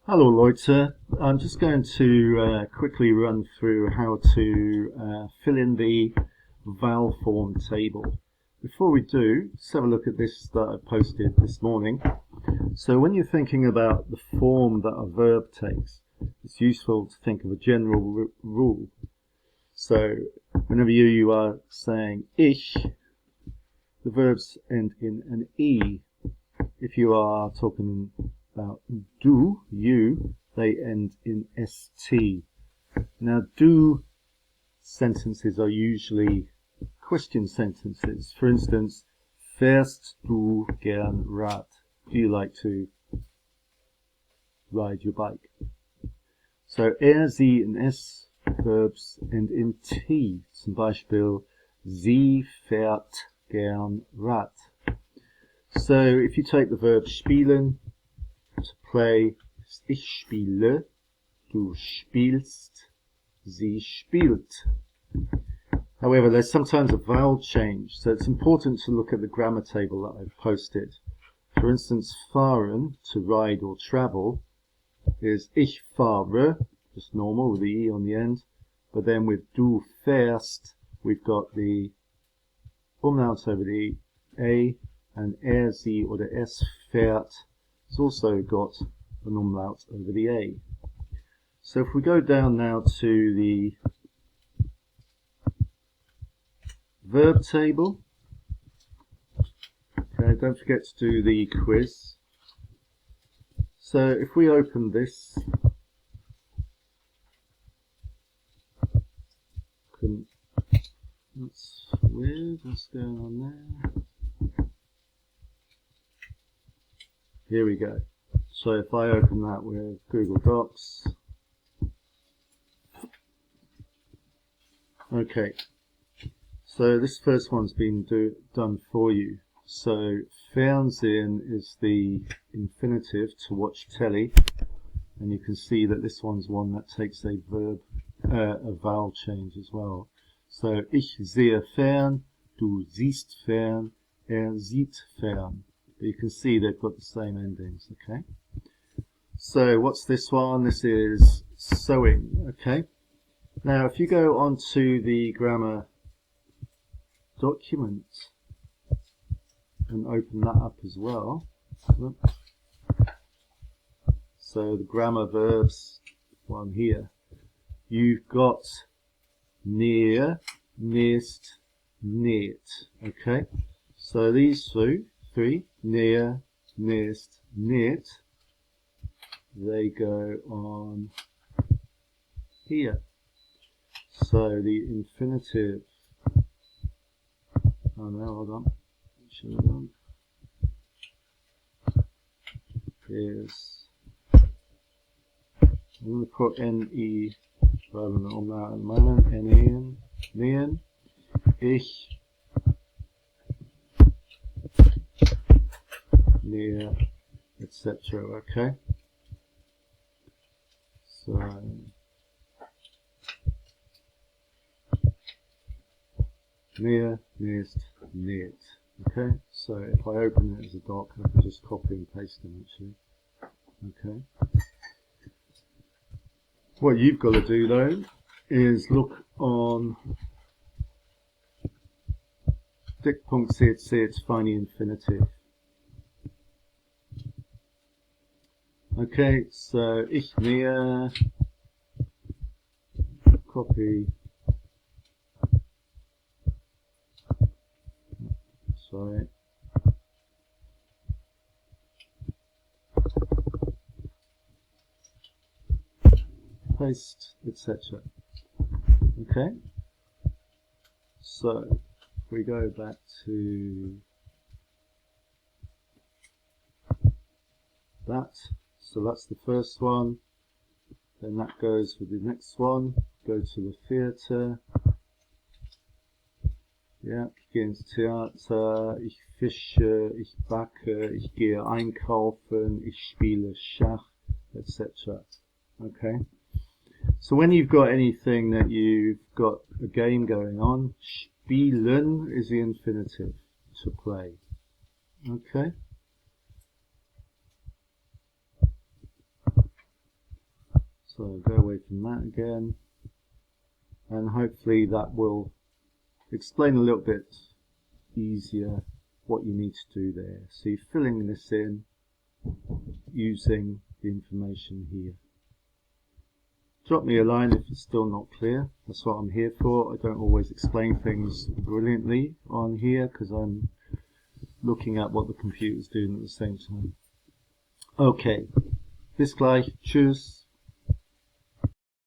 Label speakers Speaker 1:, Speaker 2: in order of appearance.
Speaker 1: Hello Leute, I'm just going to quickly run through how to fill in the vowel form table. Before we do, let's have a look at this that I posted this morning. So when you're thinking about the form that a verb takes, it's useful to think of a general rule. So whenever you are saying ich, the verbs end in an E. If you are talking about du, you, they end in st. Now, do sentences are usually question sentences. For instance, fährst du gern Rad? Do you like to ride your bike? So, sie and s verbs end in t. Zum Beispiel, sie fährt gern Rad. So, if you take the verb spielen, to play, ich spiele, du spielst, sie spielt. However, there's sometimes a vowel change, so it's important to look at the grammar table that I've posted. For instance, fahren, to ride or travel, is ich fahre, just normal with the E on the end, but then with du fährst, we've got the umlaut over the A, and sie or the S fährt, it's also got an umlaut over the A. So if we go down now to the verb table, okay, don't forget to do the quiz. So if we open this, that's weird, what's going on there? Here we go. So if I open that with Google Docs, okay, so this first one's been done for you. So Fernsehen is the infinitive, to watch telly, and you can see that this one's one that takes a verb, a vowel change as well. So ich sehe fern, du siehst fern, sieht fern. But you can see they've got the same endings, okay? So what's this one? This is sewing, okay? Now if you go onto the grammar document and open that up as well. So the grammar verbs one here. You've got near, näst, näht, okay? So these three, near, näst, näht, they go on here. So the infinitive, oh no, hold on, should have done, is, I'm going to put ne rather than umlaut at the moment, ne, nien, ich, near, etc. Okay, so near, näst, näht. Okay, so if I open it as a doc, I can just copy and paste them actually. Okay, what you've got to do though is look on dict.cc, find the infinitive. Okay, so ich nähe, copy, sorry, paste, etc. Okay, so if we go back to that, so that's the first one, then that goes with the next one, go to the theatre, ja, ich gehe ins Theater, ich fische, ich backe, ich gehe einkaufen, ich spiele Schach, etc. Okay, so when you've got anything that you've got a game going on, spielen is the infinitive, to play. Okay, So go away from that again, and hopefully that will explain a little bit easier what you need to do there. So you're filling this in using the information here. Drop me a line if it's still not clear. That's what I'm here for. I don't always explain things brilliantly on here because I'm looking at what the computer's doing at the same time. Okay, bis gleich. Tschüss.